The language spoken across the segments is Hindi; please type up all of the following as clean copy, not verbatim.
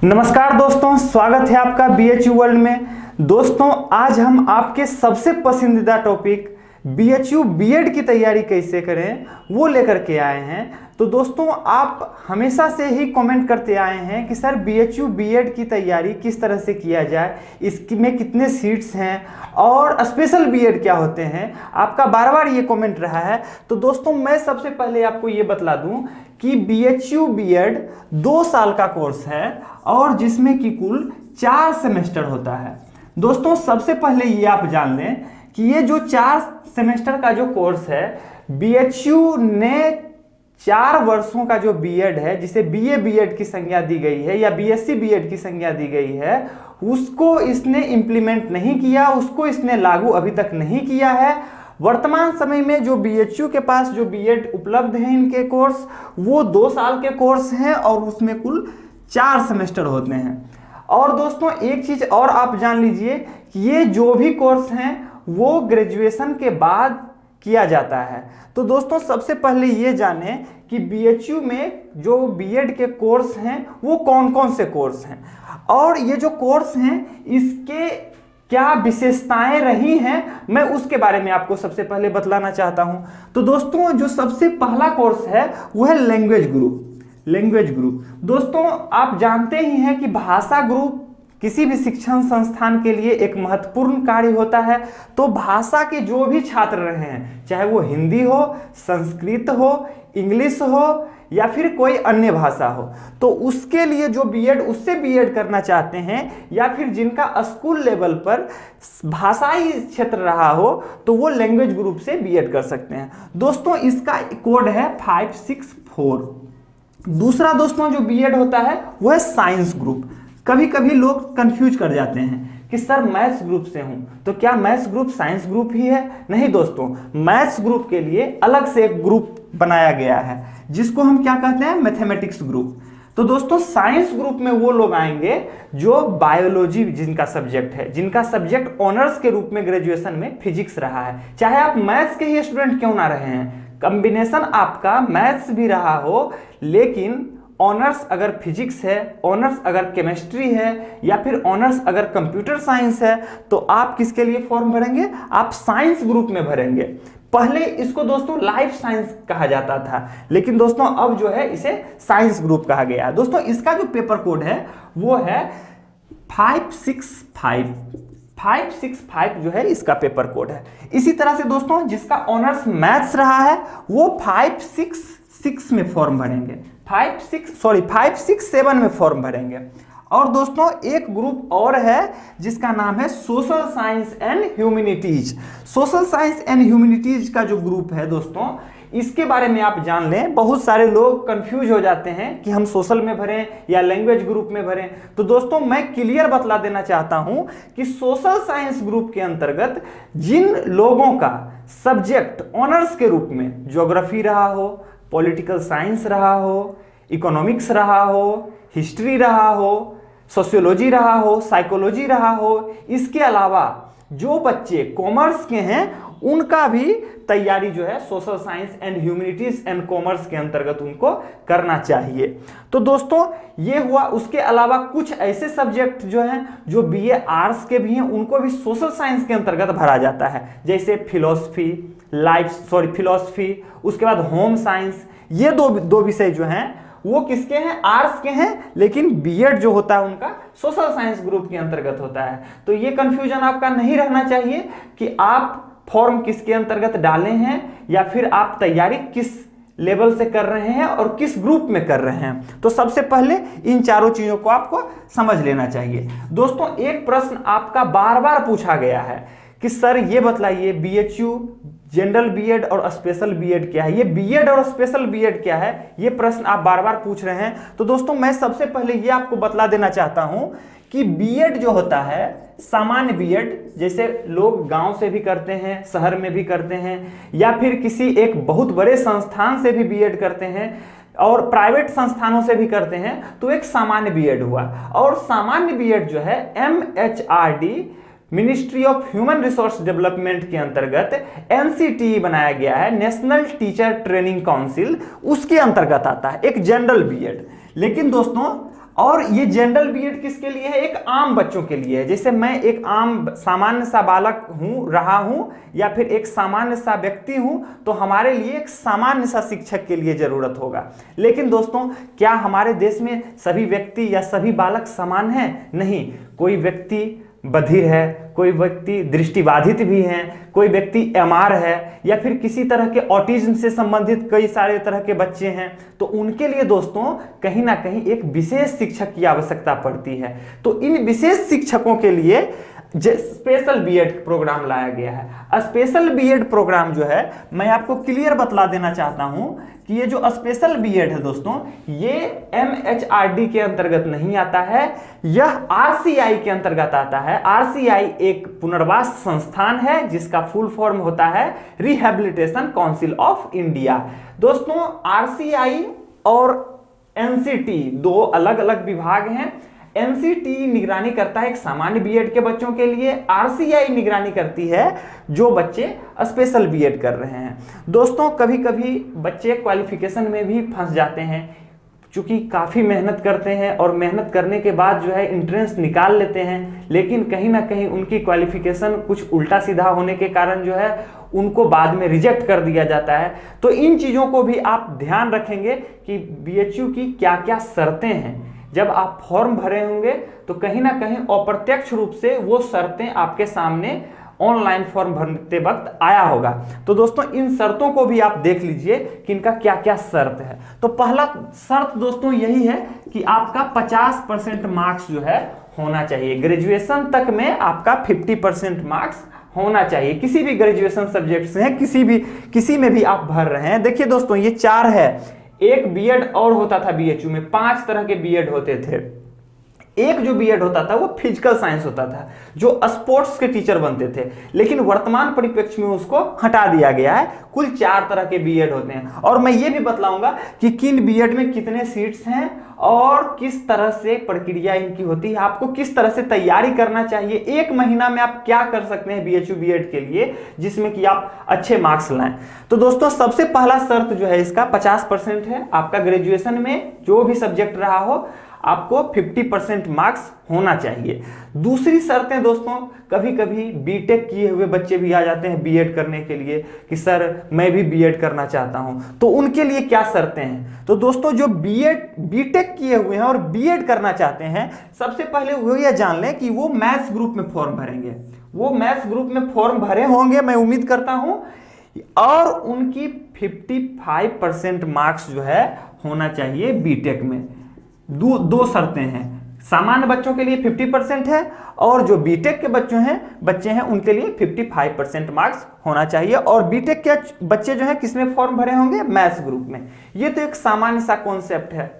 नमस्कार दोस्तों, स्वागत है आपका बीएचयू वर्ल्ड में। दोस्तों, आज हम आपके सबसे पसंदीदा टॉपिक बीएचयू बीएड की तैयारी कैसे करें वो लेकर के आए हैं। तो दोस्तों, आप हमेशा से ही कमेंट करते आए हैं कि सर बीएचयू बीएड की तैयारी किस तरह से किया जाए, इसमें कितने सीट्स हैं और स्पेशल बीएड क्या होते हैं। आपका बार बार ये कमेंट रहा है। तो दोस्तों, मैं सबसे पहले आपको ये बतला दूं कि बीएचयू बीएड 2 साल का कोर्स है और जिसमें कि कुल 4 सेमेस्टर होता है। दोस्तों, सबसे पहले ये आप जान लें कि ये जो 4 सेमेस्टर का जो कोर्स है, बीएचयू ने 4 वर्षों का जो बीएड है, जिसे बीए बीएड की संज्ञा दी गई है या बीएससी बीएड की संज्ञा दी गई है, उसको इसने इम्प्लीमेंट नहीं किया, उसको इसने लागू अभी तक नहीं किया है। वर्तमान समय में जो बीएचयू के पास जो बीएड उपलब्ध है, इनके कोर्स वो 2 साल के कोर्स हैं और उसमें कुल 4 सेमेस्टर होते हैं। और दोस्तों, एक चीज और आप जान लीजिए कि ये जो भी कोर्स हैं वो ग्रेजुएशन के बाद किया जाता है। तो दोस्तों, सबसे पहले ये जानें कि बीएचयू में जो बीएड के कोर्स हैं वो कौन कौन से कोर्स हैं और ये जो कोर्स हैं इसके क्या विशेषताएं रही हैं, मैं उसके बारे में आपको सबसे पहले बतलाना चाहता हूं। तो दोस्तों, जो सबसे पहला कोर्स है वो है लैंग्वेज ग्रुप। दोस्तों, आप जानते ही हैं कि भाषा ग्रुप किसी भी शिक्षण संस्थान के लिए एक महत्वपूर्ण कार्य होता है। तो भाषा के जो भी छात्र रहे हैं, चाहे वो हिंदी हो, संस्कृत हो, इंग्लिश हो या फिर कोई अन्य भाषा हो, तो उसके लिए जो बीएड उससे बीएड करना चाहते हैं या फिर जिनका स्कूल लेवल पर भाषाई क्षेत्र रहा हो, तो वो लैंग्वेज ग्रुप से बीएड कर सकते हैं। दोस्तों, इसका कोड है 564। दूसरा दोस्तों जो बीएड होता है वो है साइंस ग्रुप। कभी कभी लोग कंफ्यूज कर जाते हैं कि सर मैथ्स ग्रुप से हूं तो क्या मैथ्स ग्रुप साइंस ग्रुप ही है? नहीं दोस्तों, मैथ्स ग्रुप के लिए अलग से एक ग्रुप बनाया गया है जिसको हम क्या कहते हैं, मैथमेटिक्स ग्रुप। तो दोस्तों, साइंस ग्रुप में वो लोग आएंगे जो बायोलॉजी जिनका सब्जेक्ट है, जिनका सब्जेक्ट ऑनर्स के रूप में ग्रेजुएशन में फिजिक्स रहा है। चाहे आप मैथ्स के ही स्टूडेंट क्यों ना रहे हैं, कॉम्बिनेशन आपका मैथ्स भी रहा हो, लेकिन ऑनर्स अगर फिजिक्स है, ऑनर्स अगर केमिस्ट्री है या फिर ऑनर्स अगर कंप्यूटर साइंस है, तो आप किसके लिए फॉर्म भरेंगे? आप साइंस ग्रुप में भरेंगे। पहले इसको दोस्तों लाइफ साइंस कहा जाता था, लेकिन दोस्तों अब जो है इसे साइंस ग्रुप कहा गया है। दोस्तों, इसका जो पेपर कोड है वो है 565 जो है इसका पेपर कोड है। इसी तरह से दोस्तों, जिसका ऑनर्स मैथ्स रहा है वो 566 में फॉर्म भरेंगे, 567 में फॉर्म भरेंगे। और दोस्तों, एक ग्रुप और है जिसका नाम है social science and humanities. Social science and humanities का जो ग्रुप है दोस्तों, इसके बारे में आप जान लें। बहुत सारे लोग कंफ्यूज हो जाते हैं कि हम सोशल में भरें या लैंग्वेज ग्रुप में भरें। तो दोस्तों, मैं क्लियर बतला देना चाहता हूं कि सोशल साइंस ग्रुप के अंतर्गत जिन लोगों का सब्जेक्ट ऑनर्स के रूप में ज्योग्राफी रहा हो, पॉलिटिकल साइंस रहा हो, इकोनॉमिक्स रहा हो, हिस्ट्री रहा हो, सोशियोलॉजी रहा हो, साइकोलॉजी रहा हो, इसके अलावा जो बच्चे कॉमर्स के हैं उनका भी तैयारी जो है social science and humanities and commerce के अंतर्गत उनको करना चाहिए। तो दोस्तों, ये हुआ। उसके अलावा कुछ ऐसे सब्जेक्ट जो हैं जो बीए आर्ट्स के भी हैं, उनको भी सोशल साइंस के अंतर्गत भरा जाता है, जैसे फिलॉसफी, उसके बाद होम साइंस। ये दो विषय जो हैं वो किसके हैं? आर्ट्स के हैं, लेकिन बीएड जो होता है उनका सोशल साइंस ग्रुप के अंतर्गत होता है। तो ये कंफ्यूजन आपका नहीं रहना चाहिए कि आप फॉर्म किसके अंतर्गत डाले हैं या फिर आप तैयारी किस लेवल से कर रहे हैं और किस ग्रुप में कर रहे हैं। तो सबसे पहले इन चारों चीजों को आपको समझ लेना चाहिए। दोस्तों, एक प्रश्न आपका बार बार पूछा गया है कि सर ये बतलाइए, बीएचयू जनरल बीएड और स्पेशल बीएड क्या है? ये बीएड और स्पेशल बीएड क्या है? ये प्रश्न आप बार बार पूछ रहे हैं। तो दोस्तों, मैं सबसे पहले ये आपको बतला देना चाहता हूं कि बीएड जो होता है, सामान्य बीएड, जैसे लोग गांव से भी करते हैं, शहर में भी करते हैं, या फिर किसी एक बहुत बड़े संस्थान से भी बीएड करते हैं और प्राइवेट संस्थानों से भी करते हैं, तो एक सामान्य बीएड हुआ। और सामान्य बीएड जो है MHRD ministry of human resource development के अंतर्गत एनसीटीई बनाया गया है, नेशनल टीचर ट्रेनिंग काउंसिल, उसके अंतर्गत आता है एक जनरल बीएड। लेकिन दोस्तों, और ये जनरल बीएड किसके लिए है? एक आम बच्चों के लिए है। जैसे मैं एक आम सामान्य सा बालक रहा हूं या फिर एक सामान्य सा व्यक्ति हूं, तो हमारे लिए एक सामान्य सा शिक्षक के लिए जरूरत होगा। लेकिन दोस्तों, क्या हमारे देश में सभी व्यक्ति या सभी बालक समान हैं? नहीं, कोई व्यक्ति बधिर है, कोई व्यक्ति दृष्टिबाधित भी हैं, कोई व्यक्ति एमआर है, या फिर किसी तरह के ऑटिज्म से संबंधित कई सारे तरह के बच्चे हैं। तो उनके लिए दोस्तों कहीं ना कहीं एक विशेष शिक्षक की आवश्यकता पड़ती है। तो इन विशेष शिक्षकों के लिए स्पेशल बीएड प्रोग्राम लाया गया है। स्पेशल बीएड प्रोग्राम जो है, मैं आपको क्लियर बतला देना चाहता हूं कि ये जो स्पेशल बीएड है दोस्तों, ये एमएचआरडी के अंतर्गत नहीं आता है, यह आरसीआई के अंतर्गत आता है। आरसीआई एक पुनर्वास संस्थान है जिसका फुल फॉर्म होता है रिहैबिलिटेशन काउंसिल ऑफ इंडिया। दोस्तों, आरसीआई और एनसीटी दो अलग अलग विभाग हैं। एनसीटी निगरानी करता है एक सामान्य बीएड के बच्चों के लिए, आरसीआई निगरानी करती है जो बच्चे स्पेशल बीएड कर रहे हैं। दोस्तों, कभी कभी बच्चे क्वालिफिकेशन में भी फंस जाते हैं, चूंकि काफ़ी मेहनत करते हैं और मेहनत करने के बाद जो है एंट्रेंस निकाल लेते हैं, लेकिन कहीं ना कहीं उनकी क्वालिफिकेशन कुछ उल्टा सीधा होने के कारण जो है उनको बाद में रिजेक्ट कर दिया जाता है। तो इन चीज़ों को भी आप ध्यान रखेंगे कि बीएचयू की क्या क्या शर्तें हैं। जब आप फॉर्म भरे होंगे तो कहीं ना कहीं अप्रत्यक्ष रूप से वो शर्तें आपके सामने ऑनलाइन फॉर्म भरते वक्त आया होगा। तो दोस्तों, इन शर्तों को भी आप देख लीजिए कि इनका क्या क्या शर्त है। तो पहला शर्त दोस्तों यही है कि आपका 50% मार्क्स जो है होना चाहिए। ग्रेजुएशन तक में आपका 50% मार्क्स होना चाहिए। किसी भी ग्रेजुएशन सब्जेक्ट से है, किसी में भी आप भर रहे हैं। देखिए दोस्तों, ये 4 है। एक बीएड और होता था बीएचयू में, 5 तरह के बीएड होते थे। एक जो बीएड होता था वो फिजिकल साइंस होता था, जो स्पोर्ट्स के टीचर बनते थे, लेकिन वर्तमान परिप्रेक्ष्य में उसको हटा दिया गया है। कुल 4 तरह के बीएड होते हैं, और मैं ये भी बतलाऊंगा कि किन बीएड में कितने सीट्स हैं और किस तरह से प्रक्रिया इनकी होती है, आपको किस तरह से तैयारी करना चाहिए, 1 महीना में आप क्या कर सकते हैं बीएचयू बीएड के लिए जिसमें कि आप अच्छे मार्क्स लाएं। तो दोस्तों, सबसे पहला शर्त जो है इसका 50% है। आपका ग्रेजुएशन में जो भी सब्जेक्ट रहा हो, आपको 50% मार्क्स होना चाहिए। दूसरी शर्तें दोस्तों, कभी कभी बीटेक किए हुए बच्चे भी आ जाते हैं बीएड करने के लिए कि सर मैं भी बीएड करना चाहता हूं, तो उनके लिए क्या शर्तें हैं। तो दोस्तों, जो बीटेक किए हुए हैं और बीएड करना चाहते हैं, सबसे पहले वो ये जान लें कि वो मैथ्स ग्रुप में फॉर्म भरेंगे। वो मैथ्स ग्रुप में फॉर्म भरे होंगे, मैं उम्मीद करता हूं, और उनकी 55% मार्क्स जो है होना चाहिए बीटेक में। दो शर्तें हैं, सामान्य बच्चों के लिए 50% है, और जो बीटेक के बच्चे हैं उनके लिए 55% मार्क्स होना चाहिए। और बीटेक के बच्चे जो हैं किसमें फॉर्म भरे होंगे? मैथ्स ग्रुप में। ये तो एक सामान्य सा कॉन्सेप्ट है।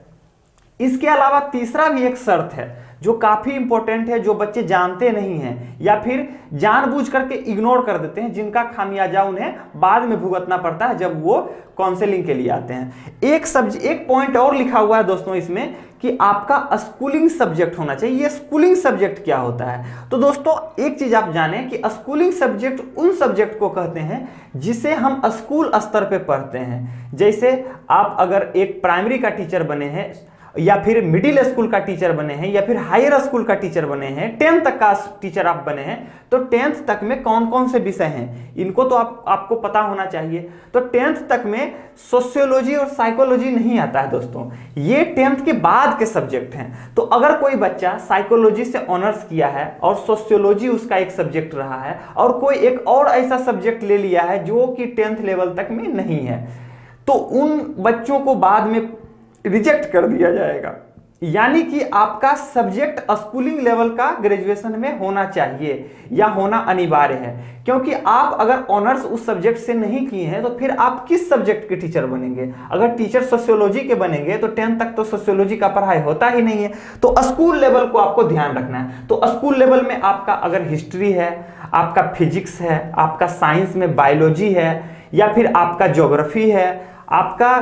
इसके अलावा तीसरा भी एक शर्त है जो काफी इंपॉर्टेंट है, जो बच्चे जानते नहीं हैं या फिर जानबूझ करके इग्नोर कर देते हैं, जिनका खामियाजा उन्हें बाद में भुगतना पड़ता है जब वो काउंसलिंग के लिए आते हैं। एक पॉइंट और लिखा हुआ है दोस्तों इसमें कि आपका स्कूलिंग सब्जेक्ट होना चाहिए। ये स्कूलिंग सब्जेक्ट क्या होता है? तो दोस्तों, एक चीज आप जानें कि स्कूलिंग सब्जेक्ट उन सब्जेक्ट को कहते हैं जिसे हम स्कूल स्तर पे पढ़ते हैं। जैसे आप अगर एक प्राइमरी का टीचर बने हैं, या फिर मिडिल स्कूल का टीचर बने हैं, या फिर हायर स्कूल का टीचर बने हैं, 10th तक का टीचर आप बने हैं, तो 10th तक में कौन कौन से विषय हैं इनको तो आपको पता होना चाहिए। तो 10th तक में सोशियोलॉजी और साइकोलॉजी नहीं आता है दोस्तों, ये 10th के बाद के सब्जेक्ट हैं। तो अगर कोई बच्चा साइकोलॉजी से ऑनर्स किया है और सोशियोलॉजी उसका एक सब्जेक्ट रहा है, और कोई एक और ऐसा सब्जेक्ट ले लिया है जो कि 10th लेवल तक में नहीं है, तो उन बच्चों को बाद में रिजेक्ट कर दिया जाएगा। यानी कि आपका सब्जेक्ट स्कूलिंग लेवल का ग्रेजुएशन में होना चाहिए या होना अनिवार्य है, क्योंकि आप अगर ऑनर्स उस सब्जेक्ट से नहीं किए हैं तो फिर आप किस सब्जेक्ट के टीचर बनेंगे? अगर टीचर सोशियोलॉजी के बनेंगे तो 10th तक तो सोशियोलॉजी का पढ़ाई होता ही नहीं है। तो स्कूल लेवल को आपको ध्यान रखना है। तो स्कूल लेवल में आपका अगर हिस्ट्री है, आपका फिजिक्स है, आपका साइंस में बायोलॉजी है, या फिर आपका ज्योग्राफी है, आपका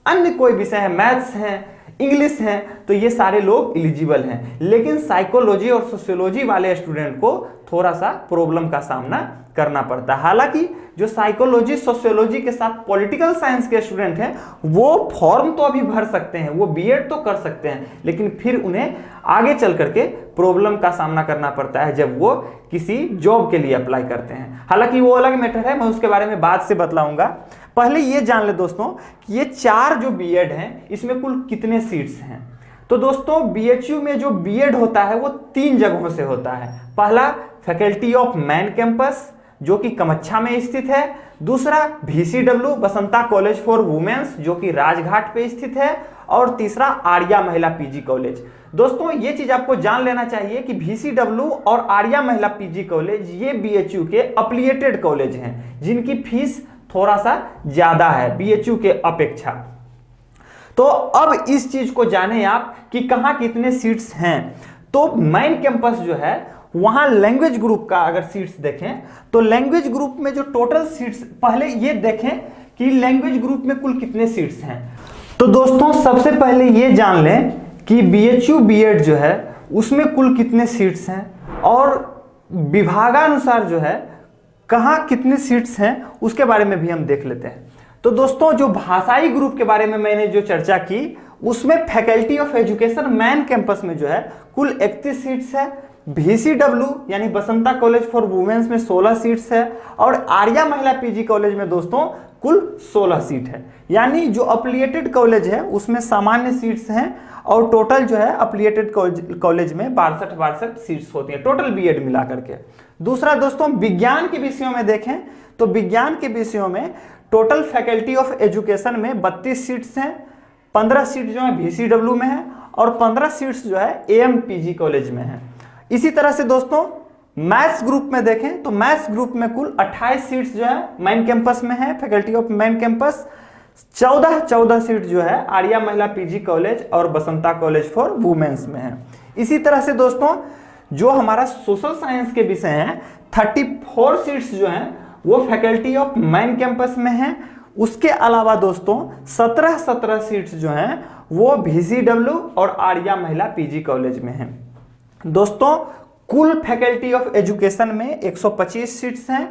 अन्य कोई विषय है, मैथ्स है, इंग्लिश है, तो ये सारे लोग एलिजिबल हैं। लेकिन साइकोलॉजी और सोशियोलॉजी वाले स्टूडेंट को थोड़ा सा प्रॉब्लम का सामना करना पड़ता है। हालांकि जो साइकोलॉजी सोशियोलॉजी के साथ पॉलिटिकल साइंस के स्टूडेंट हैं वो फॉर्म तो अभी भर सकते हैं, वो बीएड तो कर सकते हैं, लेकिन फिर उन्हें आगे चल करके प्रॉब्लम का सामना करना पड़ता है जब वो किसी जॉब के लिए अप्लाई करते हैं। हालांकि वो अलग मैटर है, मैं उसके बारे में बाद से बतलाऊंगा। पहले ये जान ले दोस्तों कि ये 4 जो बीएड हैं इसमें कुल कितने सीट्स हैं। तो दोस्तों बीएचयू में जो बीएड होता है वो 3 जगहों से होता है। पहला फैकल्टी ऑफ मैन कैंपस जो कि कमच्छा में स्थित है, दूसरा VCW Basanta college for womens जो कि राजघाट पे स्थित है, और तीसरा आर्या महिला पीजी कॉलेज। दोस्तों ये चीज आपको जान लेना चाहिए कि VCW और आर्या महिला पीजी कॉलेज ये बीएचयू के अफिलिएटेड कॉलेज हैं जिनकी फीस थोड़ा सा ज्यादा है बीएचयू के अपेक्षा। तो अब इस चीज को जाने आप कि कहां कितने सीट्स हैं। तो मेन कैंपस जो है वहां लैंग्वेज ग्रुप का अगर सीट्स देखें तो लैंग्वेज ग्रुप में जो टोटल सीट्स, पहले ये देखें कि लैंग्वेज ग्रुप में कुल कितने सीट्स हैं। तो दोस्तों सबसे पहले ये जान लें कि बीएचयू बीएड जो है उसमें कुल कितने सीट्स हैं और विभागानुसार जो है कहां कितने सीट्स हैं उसके बारे में भी हम देख लेते हैं। तो दोस्तों जो भाषाई ग्रुप के बारे में मैंने जो चर्चा की उसमें faculty of education man campus में जो है कुल 31 सीट्स है, VCW यानी बसंता कॉलेज फॉर वुमेन्स में 16 सीट्स है, और आर्या महिला पीजी कॉलेज में दोस्तों कुल 16 सीट है। यानी जो अफिलिएटेड कॉलेज है उसमें सामान्य सीट्स हैं और टोटल जो है अफिलिएटेड कॉलेज में 62 सीट्स होती हैं टोटल बीएड मिला करके। दूसरा दोस्तों विज्ञान के विषयों में देखें तो विज्ञान के विषयों में टोटल फैकल्टी ऑफ एजुकेशन में 32 सीट्स हैं, 15 सीट जो है VCW में है और 15 सीट्स जो है AMPG कॉलेज में है। इसी तरह से दोस्तों मैथ्स ग्रुप में देखें तो मैथ्स ग्रुप में कुल 28 सीट्स जो है मेन कैंपस में है, faculty of main campus. 14 seat जो है आर्या महिला पीजी कॉलेज और बसंता कॉलेज फॉर वुमेन्स में है। इसी तरह से दोस्तों जो हमारा सोशल साइंस के विषय हैं 34 सीट्स जो हैं वो फैकल्टी ऑफ मेन कैंपस में है। उसके अलावा दोस्तों 17 सीट्स जो हैं वो VCW और आर्या महिला पीजी कॉलेज में है। दोस्तों कुल फैकल्टी ऑफ एजुकेशन में 125 सीट्स हैं,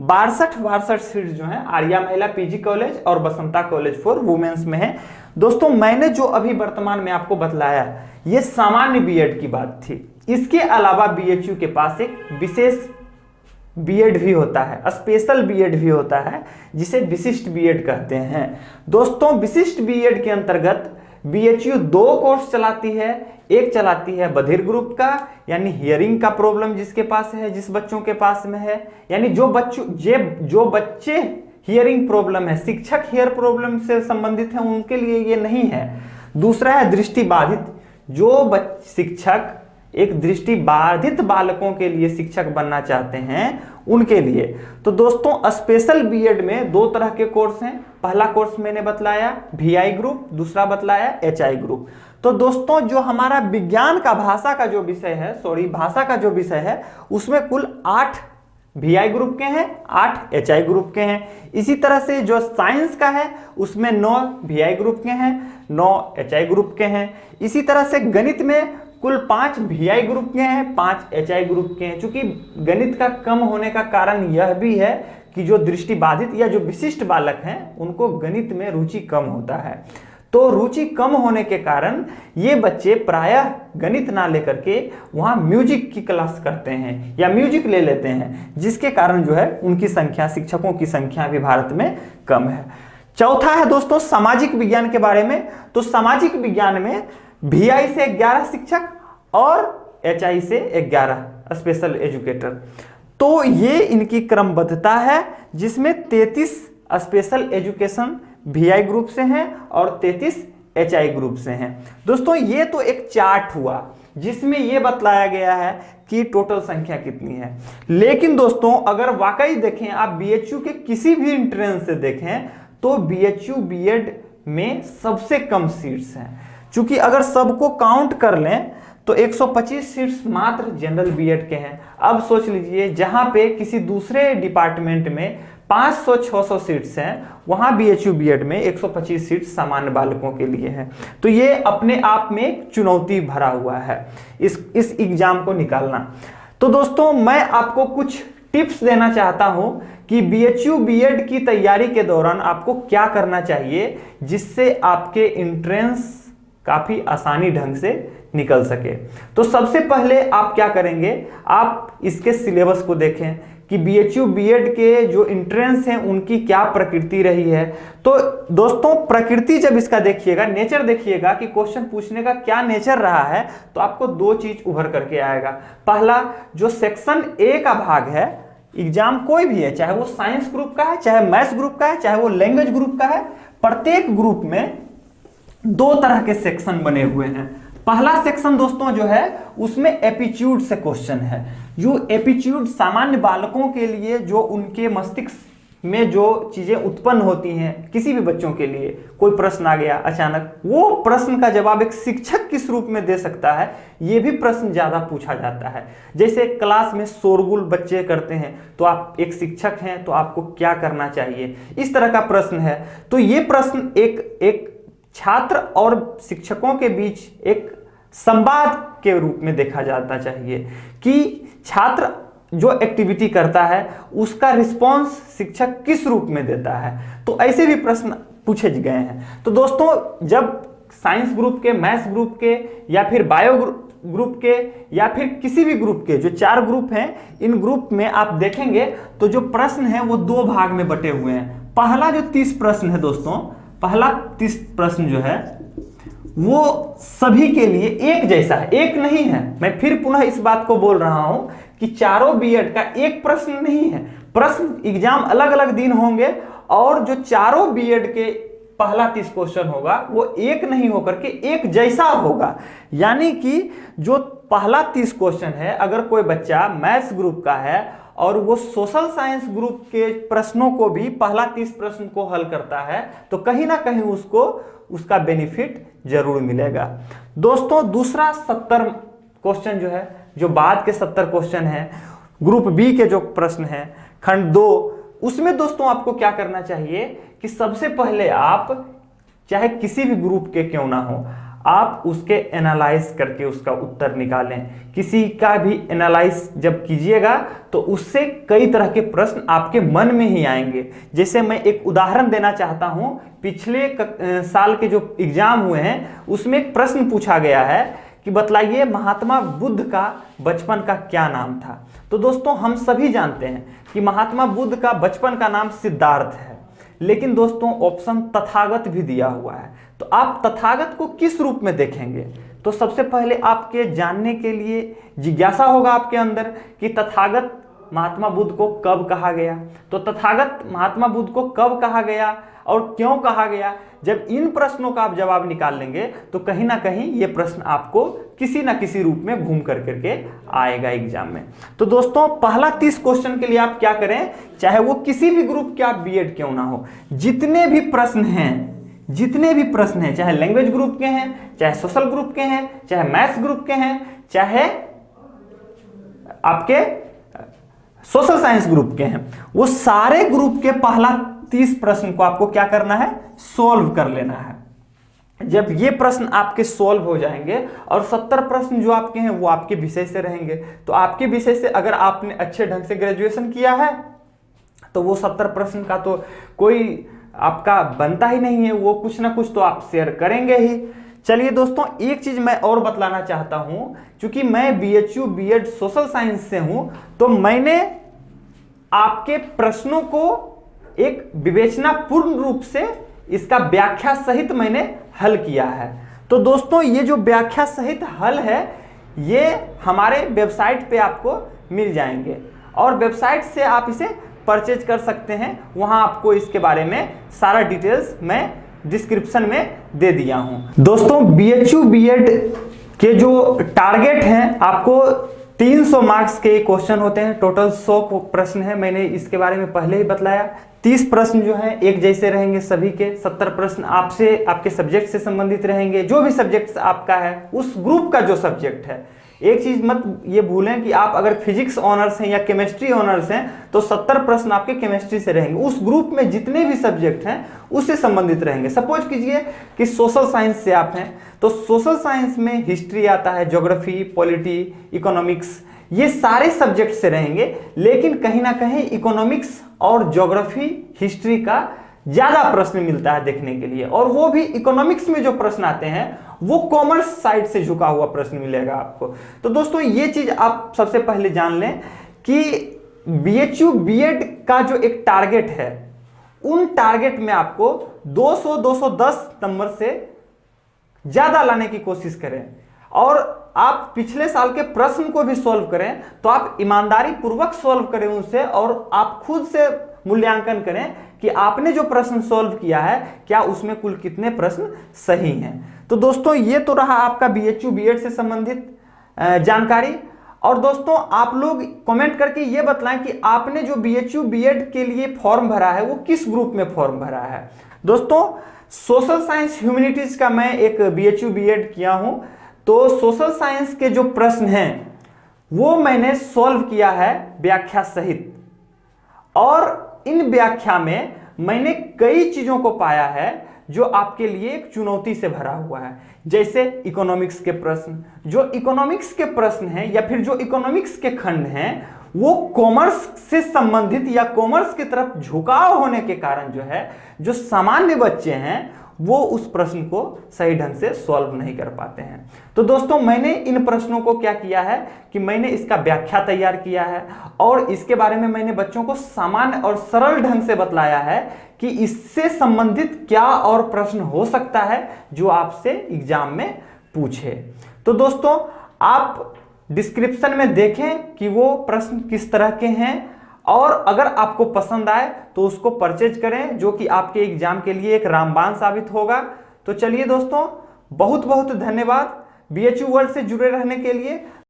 62 सीट्स जो हैं आर्या महिला पीजी कॉलेज और बसंता कॉलेज फॉर वुमेन्स में है। दोस्तों मैंने जो अभी वर्तमान में आपको बतलाया ये सामान्य बीएड की बात थी। इसके अलावा बीएचयू के पास एक विशेष बीएड भी होता है, स्पेशल बीएड भी होता है जिसे विशिष्ट बीएड कहते हैं। दोस्तों विशिष्ट बीएड के अंतर्गत बीएचयू 2 कोर्स चलाती है। एक चलाती है बधिर ग्रुप का यानी हियरिंग का प्रॉब्लम जिसके पास है, जिस बच्चों के पास में है, यानी जो बच्चे हियरिंग प्रॉब्लम है, शिक्षक हियर प्रॉब्लम से संबंधित हैं उनके लिए ये नहीं है। दूसरा है दृष्टिबाधित, जो शिक्षक एक दृष्टिबाधित बालकों के लिए शिक्षक बनना चाहते हैं उनके लिए। तो दोस्तों स्पेशल बीएड में 2 तरह के कोर्स हैं। पहला कोर्स मैंने बतलाया VI ग्रुप, दूसरा बतलाया HI ग्रुप। तो दोस्तों जो हमारा विज्ञान का भाषा का जो विषय है उसमें कुल 8 VI ग्रुप के हैं, 8 HI ग्रुप के हैं। इसी तरह से जो साइंस का है उसमें 9 VI ग्रुप के हैं, 9 HI ग्रुप के हैं। इसी तरह से गणित में कुल 5 VI ग्रुप के हैं, 5 HI ग्रुप के हैं। चूंकि गणित का कम होने का कारण यह भी है कि जो दृष्टिबाधित या जो विशिष्ट बालक हैं उनको गणित में रुचि कम होता है। तो रुचि कम होने के कारण ये बच्चे प्रायः गणित ना लेकर के वहाँ म्यूजिक की क्लास करते हैं या म्यूजिक ले लेते हैं, जिसके कारण जो है उनकी संख्या, शिक्षकों की संख्या भी भारत में कम है। चौथा है दोस्तों सामाजिक विज्ञान के बारे में। तो सामाजिक विज्ञान में VI से 11 शिक्षक और HI से 11 स्पेशल एजुकेटर। तो ये इनकी क्रमबद्धता है जिसमें 33 स्पेशल एजुकेशन VI ग्रुप से हैं और 33 HI ग्रुप से हैं। दोस्तों ये तो एक चार्ट हुआ जिसमें ये बतलाया गया है कि टोटल संख्या कितनी है। लेकिन दोस्तों अगर वाकई देखें आप BHU के किसी भी एंट्रेंस से देखें तो BHU बीएड में सबसे कम सीट्स हैं। चूंकि अगर सबको काउंट कर लें तो 125 सीट्स मात्र जनरल बीएड के हैं। अब सोच लीजिए जहां पे किसी दूसरे डिपार्टमेंट में 500-600 सीट्स हैं वहां BHU बीएड में 125 सीट्स सामान्य बालकों के लिए है। तो ये अपने आप में एक चुनौती भरा हुआ है इस एग्जाम को निकालना। तो दोस्तों मैं आपको कुछ टिप्स देना चाहता हूं कि बीएचयू बीएड की तैयारी के दौरान आपको क्या करना चाहिए जिससे आपके एंट्रेंस काफी आसानी ढंग से निकल सके। तो सबसे पहले आप क्या करेंगे, आप इसके सिलेबस को देखें कि बीएचयू बीएड के जो एंट्रेंस हैं उनकी क्या प्रकृति रही है। तो दोस्तों प्रकृति जब इसका देखिएगा, नेचर देखिएगा कि क्वेश्चन पूछने का क्या नेचर रहा है, तो आपको दो चीज उभर करके आएगा। पहला, जो सेक्शन ए का भाग है, एग्जाम कोई भी है, चाहे वो साइंस ग्रुप का है, चाहे मैथ्स ग्रुप का है, चाहे वो लैंग्वेज ग्रुप का है, प्रत्येक ग्रुप में दो तरह के सेक्शन बने हुए हैं। पहला सेक्शन दोस्तों जो है उसमें एप्टीट्यूड से क्वेश्चन है। जो एप्टीट्यूड सामान्य बालकों के लिए, जो उनके मस्तिष्क में जो चीजें उत्पन्न होती हैं, किसी भी बच्चों के लिए कोई प्रश्न आ गया अचानक, वो प्रश्न का जवाब एक शिक्षक किस रूप में दे सकता है, ये भी प्रश्न ज्यादा पूछा जाता है। जैसे क्लास में शोरगुल बच्चे करते हैं तो आप एक शिक्षक हैं तो आपको क्या करना चाहिए, इस तरह का प्रश्न है। तो ये प्रश्न एक छात्र और शिक्षकों के बीच एक संवाद के रूप में देखा जाता चाहिए कि छात्र जो एक्टिविटी करता है उसका रिस्पॉन्स शिक्षक किस रूप में देता है। तो ऐसे भी प्रश्न पूछे गए हैं। तो दोस्तों जब साइंस ग्रुप के, मैथ्स ग्रुप के, या फिर बायो ग्रुप के, या फिर किसी भी ग्रुप के, जो 4 ग्रुप हैं, इन ग्रुप में आप देखेंगे तो जो प्रश्न है वो 2 भाग में बटे हुए हैं। पहला जो 30 प्रश्न है दोस्तों, पहला 30 प्रश्न जो है वो सभी के लिए एक जैसा है, एक नहीं है। मैं फिर पुनः इस बात को बोल रहा हूं कि चारों बीएड का एक प्रश्न नहीं है। प्रश्न एग्जाम अलग अलग दिन होंगे और जो चारों बीएड के पहला 30 क्वेश्चन होगा वो एक नहीं होकर के एक जैसा होगा। यानी कि जो पहला 30 क्वेश्चन है, अगर कोई बच्चा मैथ्स ग्रुप का है और वो सोशल साइंस ग्रुप के प्रश्नों को भी पहला 30 प्रश्न को हल करता है, तो कहीं ना कहीं उसको उसका बेनिफिट जरूर मिलेगा। दोस्तों दूसरा 70 क्वेश्चन जो है, जो बाद के 70 क्वेश्चन है, ग्रुप बी के जो प्रश्न है खंड 2, उसमें दोस्तों आपको क्या करना चाहिए कि सबसे पहले आप चाहे किसी भी ग्रुप के क्यों ना हो, आप उसके एनालाइज करके उसका उत्तर निकालें। किसी का भी एनालाइज जब कीजिएगा तो उससे कई तरह के प्रश्न आपके मन में ही आएंगे। जैसे मैं एक उदाहरण देना चाहता हूं, पिछले साल के जो एग्जाम हुए हैं उसमें एक प्रश्न पूछा गया है कि बतलाइए महात्मा बुद्ध का बचपन का क्या नाम था। तो दोस्तों हम सभी जानते हैं कि महात्मा बुद्ध का बचपन का नाम सिद्धार्थ है, लेकिन दोस्तों ऑप्शन तथागत भी दिया हुआ है। तो आप तथागत को किस रूप में देखेंगे? तो सबसे पहले आपके जानने के लिए जिज्ञासा होगा आपके अंदर कि तथागत महात्मा बुद्ध को कब कहा गया। तो तथागत महात्मा बुद्ध को कब कहा गया और क्यों कहा गया, जब इन प्रश्नों का आप जवाब निकाल लेंगे तो कहीं ना कहीं ये प्रश्न आपको किसी ना किसी रूप में घूम करके आएगा एग्जाम में। तो दोस्तों पहला 30 क्वेश्चन के लिए आप क्या करें, चाहे वो किसी भी ग्रुप के आप बीएड क्यों ना हो, जितने भी प्रश्न हैं, चाहे लैंग्वेज ग्रुप के हैं, चाहे सोशल ग्रुप के हैं, चाहे मैथ्स ग्रुप के हैं, चाहे आपके सोशल साइंस ग्रुप के हैं, वो सारे ग्रुप के पहला 30 प्रश्न को आपको क्या करना है, सोल्व कर लेना है। जब ये प्रश्न आपके सोल्व हो जाएंगे और 70 प्रश्न जो आपके हैं वो आपके विषय से रहेंगे, तो आपके विषय से अगर आपने अच्छे ढंग से ग्रेजुएशन किया है तो वो 70 प्रश्न का तो कोई आपका बनता ही नहीं है, वो कुछ ना कुछ तो आप शेयर करेंगे ही। चलिए दोस्तों एक चीज मैं और बतलाना चाहता हूं, क्योंकि मैं बीएचयू बीएड सोशल साइंस से हूं, तो मैंने आपके प्रश्नों को एक विवेचनापूर्ण रूप से इसका व्याख्या सहित मैंने हल किया है। तो दोस्तों ये जो व्याख्या सहित हल है ये हमारे वेबसाइट पे आपको मिल जाएंगे और वेबसाइट से आप इसे परचेज कर सकते हैं। वहां आपको इसके बारे में सारा डिटेल्स मैं डिस्क्रिप्शन में दे दिया हूं। दोस्तों बीएचयू बीएड के जो टारगेट हैं, आपको 300 मार्क्स के क्वेश्चन होते हैं, टोटल 100 प्रश्न है, मैंने इसके बारे में पहले ही बतलाया। 30 प्रश्न जो हैं एक जैसे रहेंगे सभी के, 70 प्रश्न आपसे आपके सब्जेक्ट से संबंधित रहेंगे, जो भी सब्जेक्ट आपका है उस ग्रुप का जो सब्जेक्ट है। एक चीज मत ये भूलें कि आप अगर फिजिक्स ऑनर्स हैं या केमिस्ट्री ऑनर्स हैं तो 70 प्रश्न आपके केमिस्ट्री से रहेंगे, उस ग्रुप में जितने भी सब्जेक्ट हैं उससे संबंधित रहेंगे। सपोज कीजिए कि सोशल साइंस से आप हैं तो सोशल साइंस में हिस्ट्री आता है, ज्योग्राफी, पॉलिटी, इकोनॉमिक्स, ये सारे सब्जेक्ट से रहेंगे, लेकिन कहीं ना कहीं इकोनॉमिक्स और ज्योग्राफी, हिस्ट्री का ज्यादा प्रश्न मिलता है देखने के लिए। और वो भी इकोनॉमिक्स में जो प्रश्न आते हैं वो कॉमर्स साइड से झुका हुआ प्रश्न मिलेगा आपको। तो दोस्तों ये चीज आप सबसे पहले जान लें कि बीएचयू बीएड का जो एक टारगेट है, उन टारगेट में आपको 200-210 नंबर से ज्यादा लाने की कोशिश करें। और आप पिछले साल के प्रश्न को भी सॉल्व करें, तो आप ईमानदारी पूर्वक सॉल्व करें उनसे, और आप खुद से मूल्यांकन करें कि आपने जो प्रश्न सॉल्व किया है क्या उसमें कुल कितने प्रश्न सही हैं। तो दोस्तों ये तो रहा आपका बीएचयू बीएड से संबंधित जानकारी। और दोस्तों आप लोग कमेंट करके ये बताएं कि आपने जो बीएचयू बीएड के लिए फॉर्म भरा है वो किस ग्रुप में फॉर्म भरा है। दोस्तों सोशल साइंस ह्यूमैनिटीज का मैं एक बीएचयू बीएड किया हूं, तो सोशल साइंस के जो प्रश्न हैं वो मैंने सॉल्व किया है व्याख्या सहित। और इन व्याख्या में मैंने कई चीजों को पाया है जो आपके लिए एक चुनौती से भरा हुआ है। जैसे इकोनॉमिक्स के प्रश्न, जो इकोनॉमिक्स के प्रश्न हैं या फिर जो इकोनॉमिक्स के खंड हैं वो कॉमर्स से संबंधित या कॉमर्स की तरफ झुकाव होने के कारण जो है, जो सामान्य बच्चे हैं वो उस प्रश्न को सही ढंग से सॉल्व नहीं कर पाते हैं। तो दोस्तों मैंने इन प्रश्नों को क्या किया है कि मैंने इसका व्याख्या तैयार किया है, और इसके बारे में मैंने बच्चों को सामान्य और सरल ढंग से बतलाया है कि इससे संबंधित क्या और प्रश्न हो सकता है जो आपसे एग्जाम में पूछे। तो दोस्तों आप डिस्क्रिप्शन में देखें कि वो प्रश्न किस तरह के हैं, और अगर आपको पसंद आए तो उसको परचेज करें, जो कि आपके एग्जाम के लिए एक रामबाण साबित होगा। तो चलिए दोस्तों बहुत बहुत धन्यवाद बीएचयू वर्ल्ड से जुड़े रहने के लिए।